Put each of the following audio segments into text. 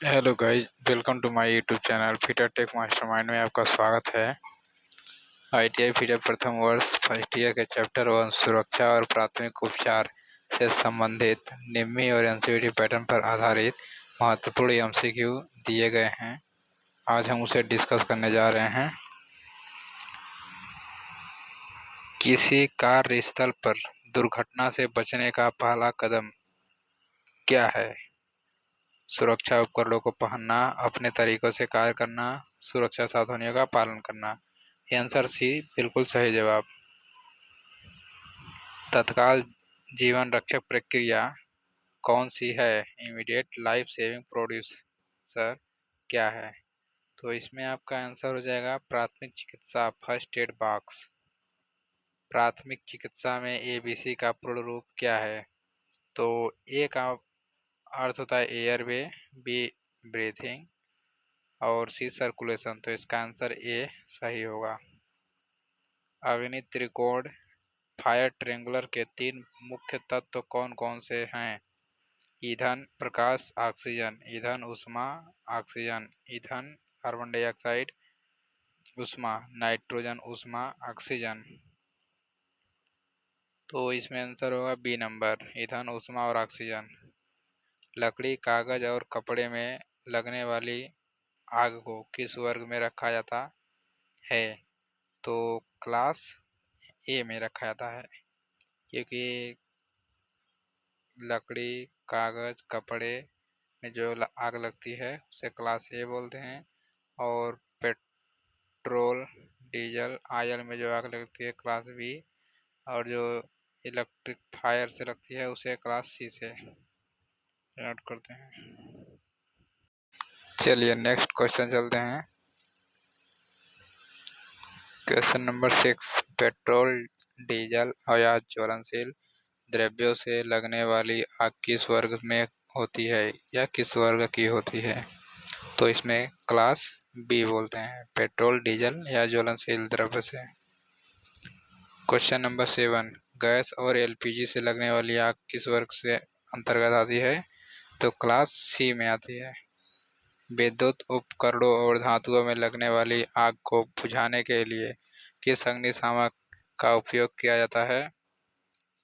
Hello guys, welcome to my YouTube channel fitter tech mastermind में आपका स्वागत है। आईटीआई फिटर प्रथम वर्ष फर्स्ट ईयर के चैप्टर 1 सुरक्षा और प्राथमिक उपचार से संबंधित निम्मी और एनसीईआरटी पैटर्न पर आधारित महत्वपूर्ण एमसीक्यू दिए गए हैं। आज हम उसे डिस्कस करने जा रहे हैं। किसी कार्यस्थल पर दुर्घटना से बचने का पहला कदम क्या है? सुरक्षा उपकरणों को पहनना, अपने तरीकों से कार्य करना, सुरक्षा सावधानियों का पालन करना। आंसर सी बिल्कुल सही जवाब। तत्काल जीवन रक्षक प्रक्रिया कौन सी है? इमीडिएट लाइफ सेविंग प्रोड्यूसर क्या है? तो इसमें आपका आंसर हो जाएगा प्राथमिक चिकित्सा, फर्स्ट एड बॉक्स। प्राथमिक चिकित्सा में एबीसी का पूर्ण रूप क्या है? तो ए का अर्थ होता है एयरवे, बी ब्रीथिंग और सी सर्कुलेशन। तो इसका आंसर ए सही होगा। अग्नि त्रिकोण फायर ट्रायंगुलर के 3 मुख्य तत्व कौन कौन से हैं? ईंधन, प्रकाश, ऑक्सीजन। ईंधन ऊष्मा, ऑक्सीजन ईंधन, कार्बन डाइऑक्साइड ऊष्मा, नाइट्रोजन ऊष्मा, ऑक्सीजन। तो इसमें आंसर होगा बी नंबर, ईंधन ऊष्मा और ऑक्सीजन। लकड़ी, कागज और कपड़े में लगने वाली आग को किस वर्ग में रखा जाता है? तो क्लास ए में रखा जाता है, क्योंकि लकड़ी, कागज, कपड़े में जो आग लगती है उसे क्लास ए बोलते हैं। और पेट्रोल, डीजल, ऑयल में जो आग लगती है क्लास बी। और जो इलेक्ट्रिक फायर से लगती है उसे क्लास सी से नोट करते हैं। चलिए नेक्स्ट क्वेश्चन चलते हैं। क्वेश्चन नंबर 6, पेट्रोल, डीजल या ज्वलनशील द्रव्यों से लगने वाली आग किस वर्ग में होती है या किस वर्ग की होती है? तो इसमें क्लास बी बोलते हैं, पेट्रोल, डीजल या ज्वलनशील द्रव्य से। क्वेश्चन नंबर 7, गैस और एलपीजी से लगने वाली आग किस वर्ग से अंतर्गत आती है? तो क्लास सी में आती है। विद्युत उपकरणों और धातुओं में लगने वाली आग को बुझाने के लिए किस अग्निशामक का उपयोग किया जाता है?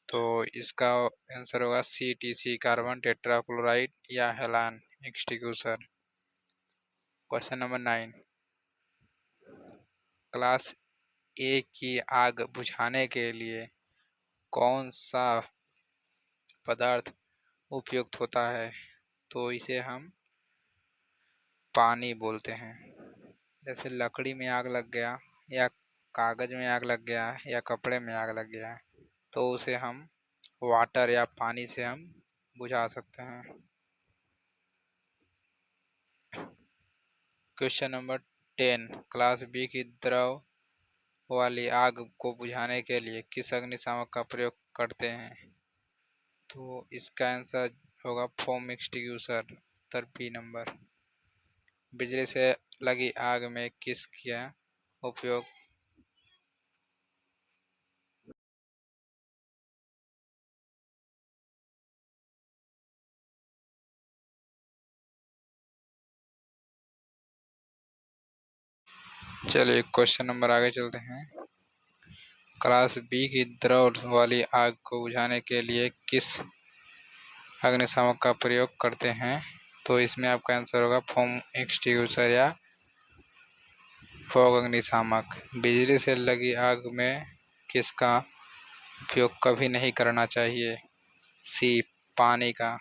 तो इसका आंसर होगा CTC, कार्बन टेट्राक्लोराइड या halon extinguisher. Question number 9, class A की आग बुझाने के लिए कौन सा पदार्थ उपयुक्त होता है? तो इसे हम पानी बोलते हैं। जैसे लकड़ी में आग लग गया या कागज में आग लग गया या कपड़े में आग लग गया, तो उसे हम वाटर या पानी से हम बुझा सकते हैं। क्वेश्चन नंबर 10, क्लास बी की द्रव वाली आग को बुझाने के लिए किस अग्निशामक का प्रयोग करते हैं? तो इसका आंसर होगा फोम एक्सटिंग्विशर, उत्तर बी नंबर। बिजली से लगी आग में किसका उपयोग चलिए क्वेश्चन नंबर आगे चलते हैं। क्लास बी की द्रव वाली आग को बुझाने के लिए किस अग्निशामक का प्रयोग करते हैं? तो इसमें आपका आंसर होगा फोम एक्सटिंग्विशर या फॉग अग्निशामक। बिजली से लगी आग में किसका उपयोग कभी नहीं करना चाहिए? सी पानी का,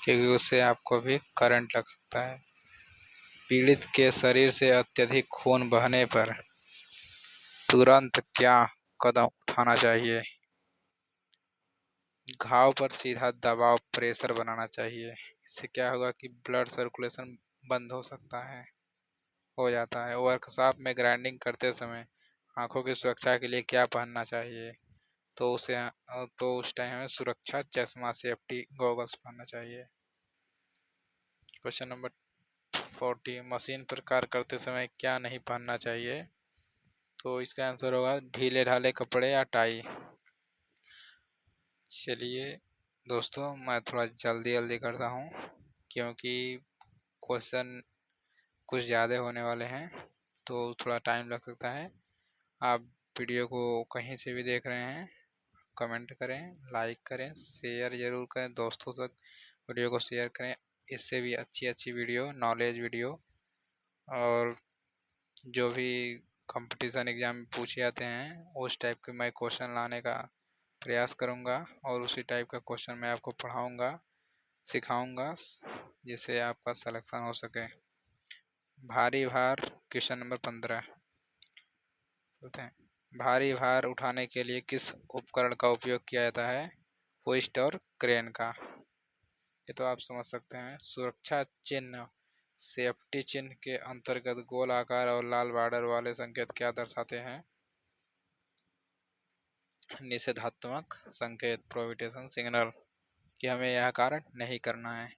क्योंकि उससे आपको भी करंट लग सकता है। पीड़ित के शरीर से अत्यधिक खून बहने पर तुरंत क्या कदम उठाना चाहिए? घाव पर सीधा दबाव प्रेशर बनाना चाहिए। इससे क्या होगा कि ब्लड सर्कुलेशन बंद हो सकता है, हो जाता है। वर्कशॉप में ग्राइंडिंग करते समय आंखों की सुरक्षा के लिए क्या पहनना चाहिए? तो उस टाइम हमें सुरक्षा चश्मा, सेफ्टी गॉगल्स पहनना चाहिए। क्वेश्चन नंबर 40, मशीन पर कार्य करते समय क्या नहीं पहनना चाहिए? तो इसका आंसर होगा ढीले ढाले कपड़े या टाई। चलिए दोस्तों, मैं थोड़ा जल्दी करता हूँ क्योंकि क्वेश्चन कुछ ज़्यादा होने वाले हैं तो थोड़ा टाइम लग सकता है। आप वीडियो को कहीं से भी देख रहे हैं, कमेंट करें, लाइक करें, शेयर ज़रूर करें, दोस्तों तक वीडियो को शेयर करें। इससे भी अच्छी वीडियो, नॉलेज वीडियो और जो भी कंपटीशन एग्ज़ाम में पूछे जाते हैं उस टाइप के मैं क्वेश्चन लाने का प्रयास करूंगा और उसी टाइप का क्वेश्चन मैं आपको पढ़ाऊंगा, सिखाऊंगा, जिससे आपका सिलेक्शन हो सके। भारी भार क्वेश्चन नंबर 15 बोलते हैं, भारी भार उठाने के लिए किस उपकरण का उपयोग किया जाता है? होइस्ट और क्रेन का। ये तो आप समझ सकते हैं। सुरक्षा चिन्ह, सेफ्टी चिन्ह के अंतर्गत गोल आकार और लाल बॉर्डर वाले संकेत क्या दर्शाते हैं? निषेधात्मक संकेत, प्रोहिबिशन सिग्नल, कि हमें यह कार्य नहीं करना है।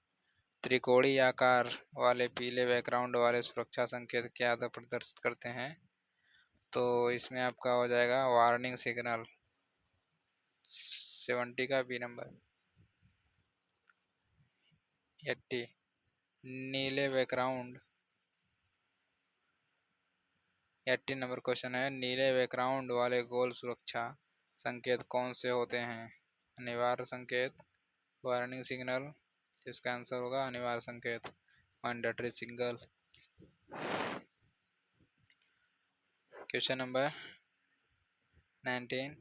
त्रिकोणीय आकार वाले पीले बैकग्राउंड वाले सुरक्षा संकेत क्या प्रदर्शित करते हैं? तो इसमें आपका हो जाएगा वार्निंग सिग्नल। 70 का बी नंबर। 80 नीले बैकग्राउंड, 80 नंबर क्वेश्चन है, नीले बैकग्राउंड वाले गोल सुरक्षा संकेत कौन से होते हैं? अनिवार्य संकेत, वार्निंग सिग्नल। इसका आंसर होगा अनिवार्य संकेत, मैंडेटरी सिग्नल। क्वेश्चन नंबर 19,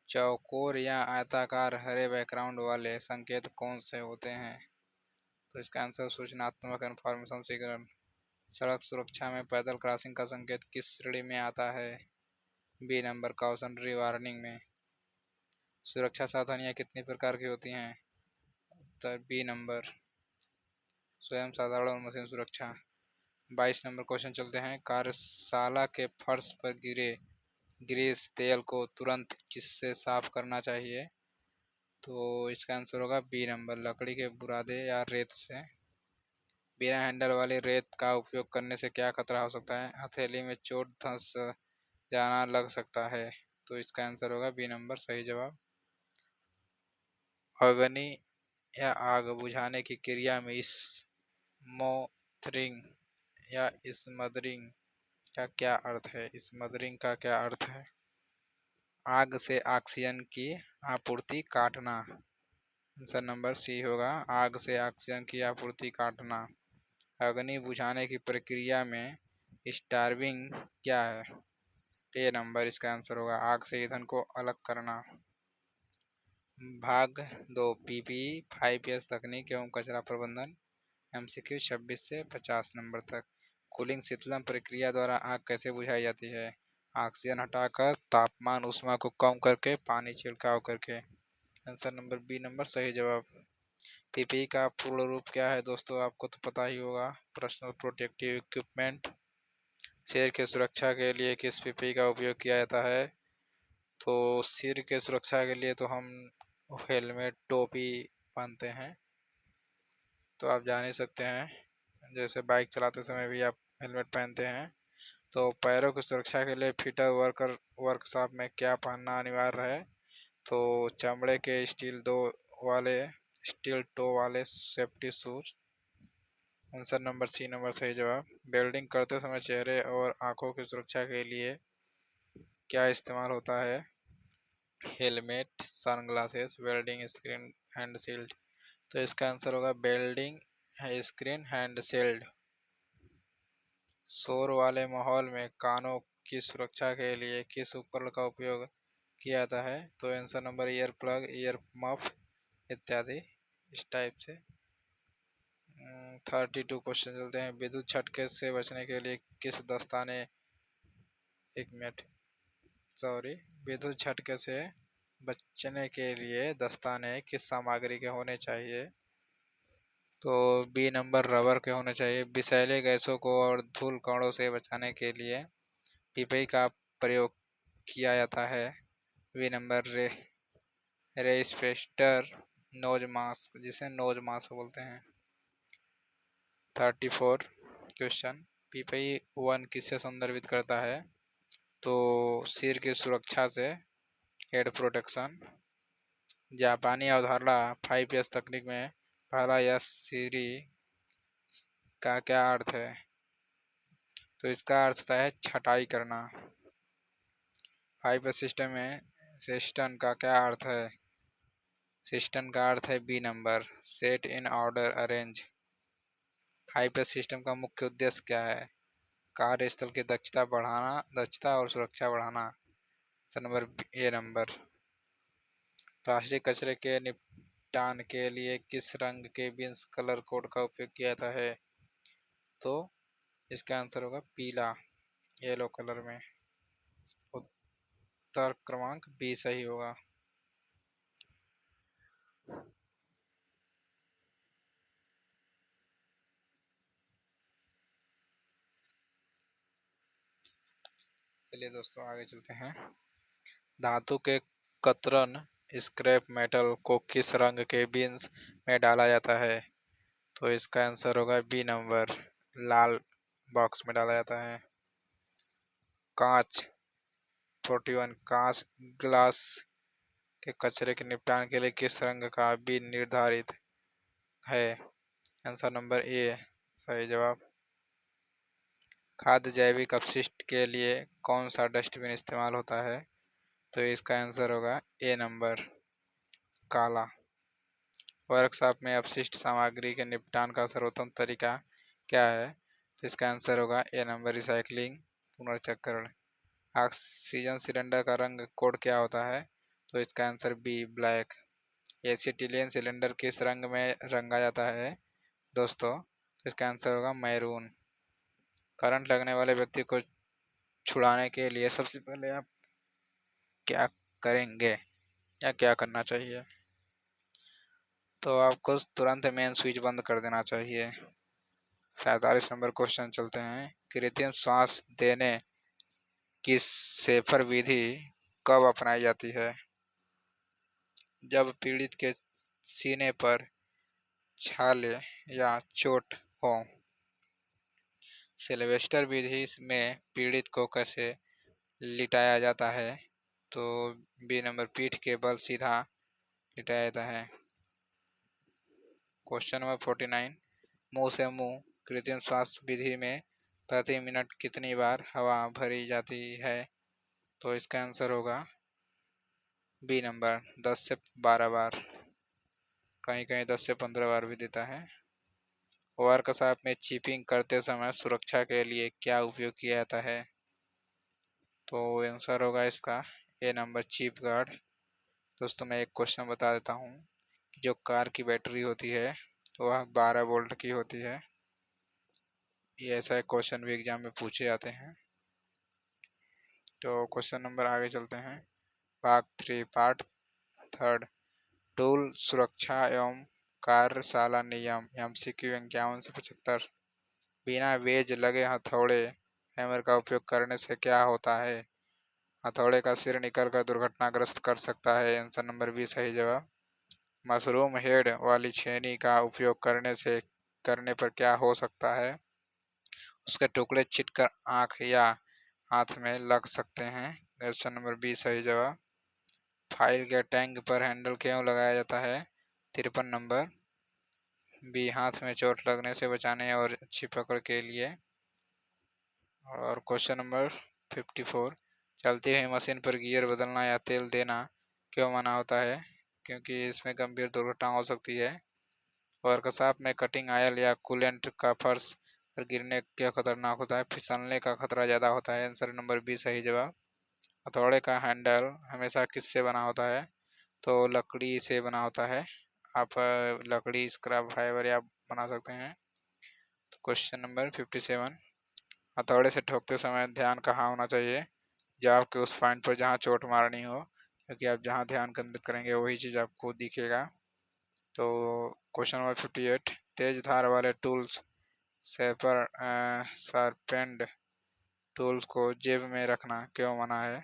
चौकोर या आयताकार हरे बैकग्राउंड वाले संकेत कौन से होते हैं? तो इसका आंसर सूचनात्मक इन्फॉर्मेशन सिग्नल। सड़क सुरक्षा में पैदल क्रॉसिंग का संकेत किस श्रेणी में आता है? बी नंबर, कॉशनरी वार्निंग में। सुरक्षा सावधानियां कितनी प्रकार की होती हैं? तो बी नंबर, स्वयं साधारण और मशीन सुरक्षा। 22 नंबर क्वेश्चन चलते हैं, कार्यशाला के फर्श पर गिरे ग्रीस तेल को तुरंत किससे साफ करना चाहिए? तो इसका आंसर होगा बी नंबर, लकड़ी के बुरादे या रेत से। बिना हैंडल वाली रेत का उपयोग करने से क्या खतरा हो सकता है? हथेली में चोट, धंस जाना लग सकता है। तो इसका आंसर होगा बी नंबर, सही जवाब। अग्नि या आग बुझाने की क्रिया में स्मोथरिंग या स्मदरिंग का क्या अर्थ है? स्मदरिंग का क्या अर्थ है? आग से ऑक्सीजन की आपूर्ति काटना। आंसर नंबर सी होगा, आग से ऑक्सीजन की आपूर्ति काटना। अग्नि बुझाने की प्रक्रिया में स्टार्विंग क्या है? ए नंबर, इसका आंसर होगा आग से ईंधन को अलग करना। भाग 2, पीपीई 5S तकनीक एवं कचरा प्रबंधन, MCQ 26 से 50 नंबर तक। कूलिंग शीतलन प्रक्रिया द्वारा आग कैसे बुझाई जाती है? ऑक्सीजन हटाकर, तापमान ऊष्मा को कम करके, पानी छिड़काव करके। आंसर नंबर बी नंबर, सही जवाब। पीपीई का पूर्ण रूप क्या है दोस्तों? आपको तो पता ही होगा, पर्सनल प्रोटेक्टिव इक्विपमेंट। सिर की सुरक्षा के लिए किस पीपीई का उपयोग किया जाता है? तो सिर के सुरक्षा के लिए तो हम हेलमेट, टोपी पहनते हैं। तो आप जान ही सकते हैं, जैसे बाइक चलाते समय भी आप हेलमेट पहनते हैं। तो पैरों की सुरक्षा के लिए फिटर वर्कशॉप में क्या पहनना अनिवार्य है? तो चमड़े के स्टील टो वाले safety shoes. Answer number C number, सही जवाब। वेल्डिंग करते समय चेहरे और आंखों की सुरक्षा के लिए क्या इस्तेमाल होता है? Helmet, sunglasses, welding screen, hand shield. तो इसका आंसर होगा वेल्डिंग स्क्रीन हैंड शील्ड। शोर वाले माहौल में कानों की सुरक्षा के लिए किस उपकरण का उपयोग किया जाता है? तो answer number ear plug, year muff इत्यादि, इस टाइप से। 32 क्वेश्चन चलते हैं, विद्युत झटके से बचने के लिए किस दस्ताने, एक मिनट, सॉरी, विद्युत झटके से बचने के लिए दस्ताने किस सामग्री के होने चाहिए? तो बी नंबर, रबर के होने चाहिए। विषैले गैसों को और धूल कणों से बचाने के लिए पीपीई का प्रयोग किया जाता है। बी नंबर, रेस्पेस्टर नोज मास्क, जिसे नोज मास्क बोलते हैं। 34 क्वेश्चन, पीपीई 1 किससे संदर्भित करता है? तो सिर की सुरक्षा से, हेड प्रोटेक्शन। जापानी अवधारणा 5S तकनीक में पहला यस सीरी का क्या अर्थ है? तो इसका अर्थ होता है छटाई करना। 5S सिस्टम में सिस्टम का क्या अर्थ है? सिस्टम का अर्थ है B number, set in order arrange. 5S system का मुख्य उद्देश्य क्या है? कार्यस्थल की दक्षता और सुरक्षा बढ़ाना। Number A number. प्लास्टिक कचरे के निपटान के लिए किस रंग के बिन्स कलर कोड का उपयोग किया जाता है? तो इसका आंसर होगा पीला, येलो कलर में। उत्तर क्रमांक बी सही होगा। चलिए दोस्तों आगे चलते हैं। धातु के कतरन स्क्रैप मेटल को किस रंग के बिन्स में डाला जाता है? तो इसका आंसर होगा बी नंबर, लाल बॉक्स में डाला जाता है। कांच 41 कांच ग्लास के कचरे के निपटान के लिए किस रंग का बिन निर्धारित है? आंसर नंबर ए सही जवाब। खाद्य जैविक अपशिष्ट के लिए कौन सा डस्टबिन इस्तेमाल होता है? तो इसका आंसर होगा ए नंबर, काला। वर्कशॉप में अपशिष्ट सामग्री के निपटान का सर्वोत्तम तरीका क्या है? तो इसका आंसर होगा ए नंबर, रिसाइकलिंग, पुनर्चक्रण। ऑक्सीजन सिलेंडर का रंग कोड क्या होता है? तो इसका answer B black. Acetylene cylinder किस रंग में रंगा जाता है दोस्तों? तो इसका आंसर होगा मैरून। करंट लगने वाले व्यक्ति को छुड़ाने के लिए सबसे पहले आप क्या करेंगे या क्या करना चाहिए? तो आपको तुरंत मेन स्विच बंद कर देना चाहिए। 47 नंबर क्वेश्चन चलते हैं। कृत्रिम श्वास देने की सेफर विधि कब अपनाई जाती है? जब पीड़ित के सीने पर छाले या चोट हो। सिल्वेस्टर विधि में पीड़ित को कैसे लिटाया जाता है? तो बी नंबर, पीठ के बल सीधा लिटाया जाता है। क्वेश्चन नंबर 49, मुंह से मुंह कृत्रिम श्वास विधि में प्रति मिनट कितनी बार हवा भरी जाती है? तो इसका आंसर होगा बी नंबर, 10 से 12 बार। कहीं कहीं 10 से 15 बार भी देता है। वर्कशॉप में चिपिंग करते समय सुरक्षा के लिए क्या उपयोग किया जाता है? तो आंसर होगा इसका ए नंबर, चिप गार्ड। दोस्तों मैं एक क्वेश्चन बता देता हूँ कि जो कार की बैटरी होती है वह 12 वोल्ट की होती है। ये ऐसा एक क्वेश्चन भी एग्जाम में पूछे जाते हैं। तो क्वेश्चन नंबर आगे चलते हैं। भाग 3 पार्ट 3, टूल सुरक्षा एवं कार्यशाला नियम MCQ 51 से 75। बिना वेज लगे हथौड़े हैमर का उपयोग करने से क्या होता है? हथौड़े का सिर निकलकर दुर्घटनाग्रस्त कर सकता है। आंसर नंबर बी सही जवाब। मशरूम हेड वाली छेनी का उपयोग करने पर क्या हो सकता है? उसके टुकड़े छिटकर आंख या हाथ में लग सकते हैं। क्वेश्चन नंबर बी सही जवाब। फाइल के टैंक पर हैंडल क्यों लगाया जाता है? 53 नंबर, बी हाथ में चोट लगने से बचाने और अच्छी पकड़ के लिए। और क्वेश्चन नंबर 54, चलती हुई मशीन पर गियर बदलना या तेल देना क्यों मना होता है? क्योंकि इसमें गंभीर दुर्घटना हो सकती है। वर्कशॉप में कटिंग ऑयल या कूलेंट का फर्श पर गिरने क्यों खतरनाक होता है? फिसलने का खतरा ज़्यादा होता है। आंसर नंबर बी सही जवाब। हथौड़े का हैंडल हमेशा किससे बना होता है? तो लकड़ी से बना होता है। आप लकड़ी, स्क्रैप फाइबर या बना सकते हैं। तो क्वेश्चन नंबर 57, हथौड़े से ठोकते समय ध्यान कहाँ होना चाहिए? जवाब के उस पॉइंट पर जहाँ चोट मारनी हो, क्योंकि आप जहाँ ध्यान केंद्रित करेंगे वही चीज़ आपको दिखेगा। तो क्वेश्चन नंबर 58, तेज धार वाले टूल्स शार्पेंड टूल्स को जेब में रखना क्यों मना है?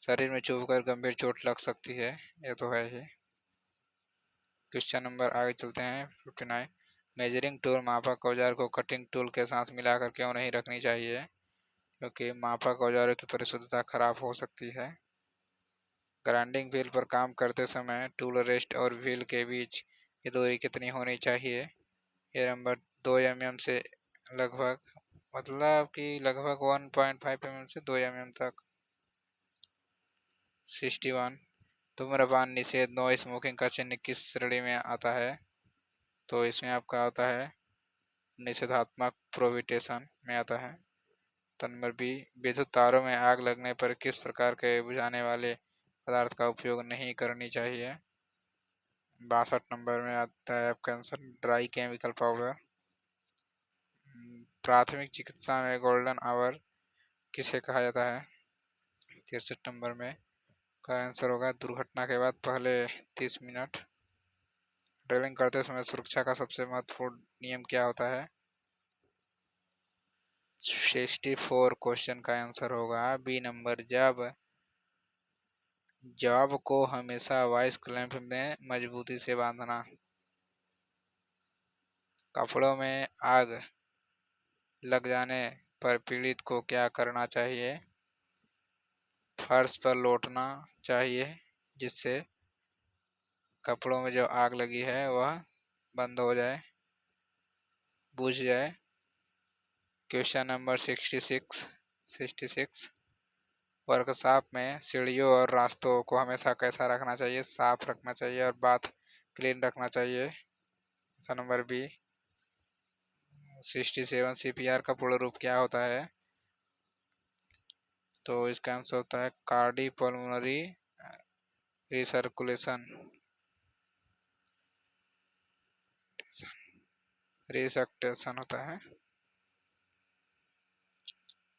शरीर में चुभकर गंभीर चोट लग सकती है, ये तो है ही। क्वेश्चन नंबर आगे चलते हैं 59, मेजरिंग टूल मापक औजार को कटिंग टूल के साथ मिलाकर क्यों नहीं रखनी चाहिए? क्योंकि मापक औजारों की परिशुद्धता खराब हो सकती है। ग्राइंडिंग व्हील पर काम करते समय टूल रेस्ट और व्हील के बीच की दूरी कितनी होनी चाहिए? ये नंबर 2 mm से लगभग, मतलब कि लगभग 1.5 mm से 2 mm तक। 61। धूम्रपान निषेध नो स्मोकिंग का चिन्ह किस श्रेणी में आता है? तो इसमें आपका आता है निषेधात्मक प्रोहिबिशन में आता है। तो नंबर बी, विद्युत तारों में आग लगने पर किस प्रकार के बुझाने वाले पदार्थ का उपयोग नहीं करनी चाहिए? 62 नंबर में आता है आपका आंसर ड्राई केमिकल पाउडर। प्राथमिक चिकित्सा में गोल्डन आवर किसे कहा जाता है? 63 नंबर में का आंसर होगा दुर्घटना के बाद पहले 30 मिनट। ड्राइविंग करते समय सुरक्षा का सबसे महत्वपूर्ण नियम क्या होता है? 64 क्वेश्चन का आंसर होगा बी नंबर, जॉब को हमेशा वाइस क्लैंप में मजबूती से बांधना। कपड़ों में आग लग जाने पर पीड़ित को क्या करना चाहिए? फर्श पर लौटना चाहिए जिससे कपड़ों में जो आग लगी है वह बंद हो जाए, बुझ जाए। Question number 66। वर्कशॉप में सीढ़ियों और रास्तों को हमेशा कैसा रखना चाहिए? साफ रखना चाहिए और बाथ क्लीन रखना चाहिए। Number B. 67 सीपीआर का पूर्ण रूप क्या होता है? तो इसका आंसर होता है कार्डियोपल्मोनरी रिसर्कुलेशन रिसक्टेशन होता है।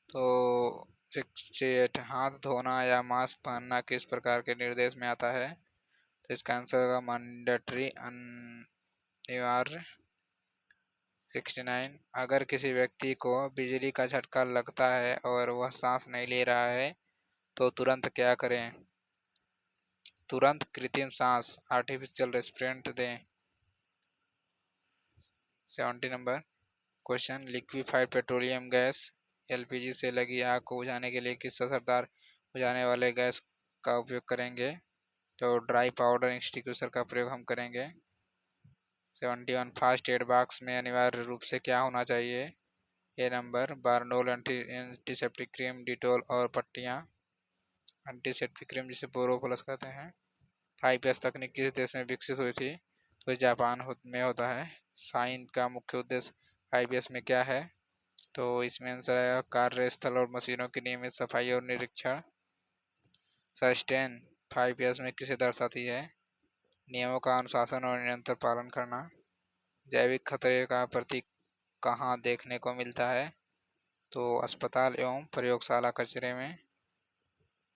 तो 68 हाथ धोना या मास्क पहनना किस प्रकार के निर्देश में आता है? तो इसका आंसर होगा मैंडेटरी अनिवार्य। 69 अगर किसी व्यक्ति को बिजली का झटका लगता है और वह सांस नहीं ले रहा है तो तुरंत क्या करें? तुरंत कृत्रिम सांस आर्टिफिशियल रेस्पिरेंट दें। 70 number question, liquefied petroleum gas LPG से लगी आग को बुझाने के लिए किस असरदार बुझाने वाले गैस का उपयोग करेंगे? तो ड्राई पाउडर एक्सटिंग्विशर का प्रयोग हम करेंगे। 71 फास्ट एड बॉक्स में अनिवार्य रूप से क्या होना चाहिए? ए नंबर, बारनोल एंटीसेप्टिक क्रीम, डिटोल और पट्टियाँ। एंटीसेप्टिक क्रीम जिसे बोरोप्लस कहते हैं। 5S तकनीक किस देश में विकसित हुई थी? तो जापान में होता है। साइन का मुख्य उद्देश्य 5S में क्या है? तो इसमें आंसर आएगा कार्यस्थल और मशीनों की नियमित सफाई और निरीक्षण। सस्टेन 5S में किसे दर्शाती है? नियमों का अनुशासन और निरंतर पालन करना। जैविक खतरे का प्रतीक कहाँ देखने को मिलता है? तो अस्पताल एवं प्रयोगशाला कचरे में।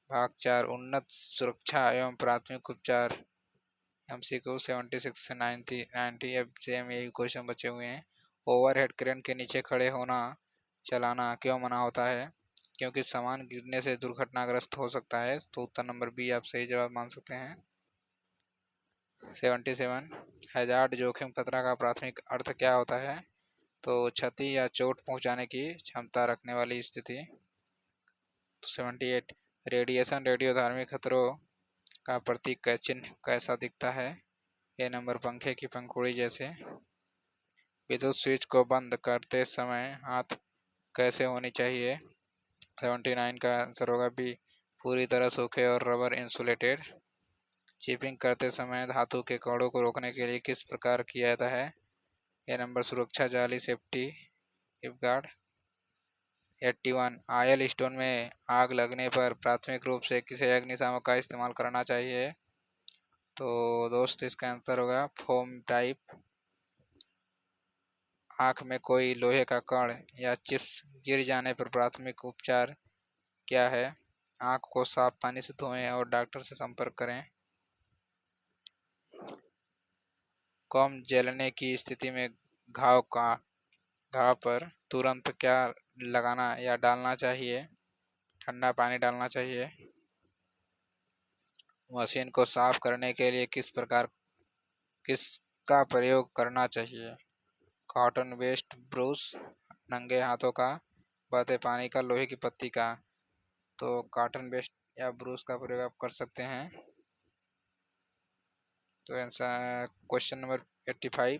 भाग 4 उन्नत सुरक्षा एवं प्राथमिक उपचार MCQ 76 से 90 अब सेम यही क्वेश्चन बचे हुए हैं। ओवरहेड क्रेन के नीचे खड़े होना चलाना क्यों मना होता है? क्योंकि सामान गिरने से दुर्घटनाग्रस्त हो सकता है। तो उत्तर नंबर बी आप सही जवाब मान सकते हैं। 77 हैजार्ड जोखिम खतरा का प्राथमिक अर्थ क्या होता है? तो क्षति या चोट पहुंचाने की क्षमता रखने वाली स्थिति। 78 रेडिएशन रेडियोधार्मिक खतरों का प्रतीक का चिन्ह कैसा दिखता है? ये नंबर पंखे की पंखुड़ी जैसे। विद्युत स्विच को बंद करते समय हाथ कैसे होनी चाहिए? 79 का आंसर होगा बी, पूरी तरह सूखे और रबर इंसुलेटेड। चिपिंग करते समय धातु के कणों को रोकने के लिए किस प्रकार किया जाता है? ये नंबर सुरक्षा जाली सेफ्टी गार्ड। 81 आयल स्टोन में आग लगने पर प्राथमिक रूप से किसे अग्निशामक का इस्तेमाल करना चाहिए? तो दोस्त इसका आंसर होगा फोम टाइप। आंख में कोई लोहे का कण या चिप्स गिर जाने पर प्राथमिक उपचार क्या है? आंख को साफ पानी से धोएं और डॉक्टर से संपर्क करें। कम जलने की स्थिति में घाव पर तुरंत क्या लगाना या डालना चाहिए? ठंडा पानी डालना चाहिए। मशीन को साफ करने के लिए किसका प्रयोग करना चाहिए? कॉटन वेस्ट ब्रश, नंगे हाथों का, बहते पानी का, लोहे की पत्ती का। तो कॉटन वेस्ट या ब्रूस का प्रयोग आप कर सकते हैं। तो answer question number 85,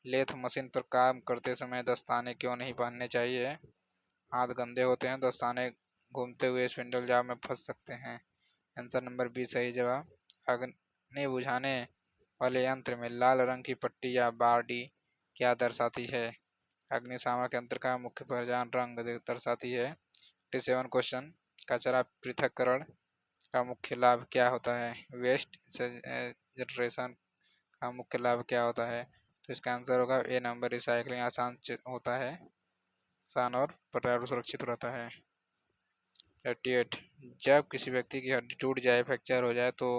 lathe machine पर काम करते समय दस्ताने क्यों नहीं पहनने चाहिए? हाथ गंदे होते हैं, दस्ताने घूमते हुए स्पिंडल जाल में फंस सकते हैं। आंसर नंबर बी सही जवाब। अग्नि बुझाने वाले यंत्र में लाल रंग की पट्टी या बारडी क्या दर्शाती है? अग्निशामक यंत्र का मुख्य पहचान रंग दर्शाती है। 87 क्वेश्चन, कचरा पृथक्करण का मुख्य लाभ क्या होता है? वेस्ट जनरेशन का मुख्य लाभ क्या होता है? तो इसका आंसर होगा ए नंबर, रिसाइकलिंग आसान होता है, आसान और पर्यावरण सुरक्षित रहता है। 38, जब किसी व्यक्ति की हड्डी टूट जाए, फ्रैक्चर हो जाए तो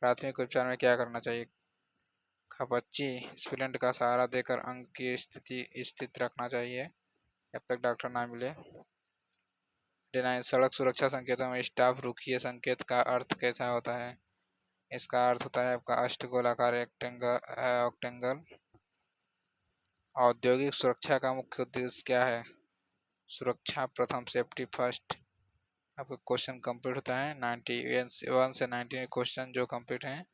प्राथमिक उपचार में क्या करना चाहिए? खपच्ची स्प्लिंट का सहारा देकर अंग की स्थिति स्थित रखना चाहिए जब तक डॉक्टर ना मिले। 39, सड़क सुरक्षा संकेतों में स्टॉप रुकिए संकेत का अर्थ कैसा होता है? इसका अर्थ होता है आपका अष्टगोलाकार ऑक्टेंगल। औद्योगिक सुरक्षा का मुख्य उद्देश्य क्या है? सुरक्षा प्रथम, सेफ्टी फर्स्ट। आपका क्वेश्चन कंप्लीट होता है। 91 से 90 क्वेश्चन जो कंप्लीट हैं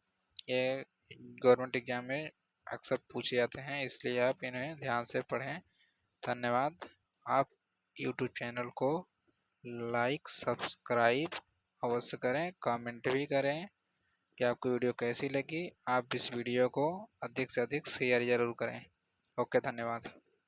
ये गवर्नमेंट एग्जाम में अक्सर पूछे जाते हैं, इसलिए आप इन्हें ध्यान से पढ़ें। धन्यवाद। आप यूट्यूब चैनल को लाइक सब्सक्राइब अवश्य करें, कमेंट भी करें कि आपको वीडियो कैसी लगी। आप इस वीडियो को अधिक से अधिक शेयर जरूर करें। ओके, धन्यवाद।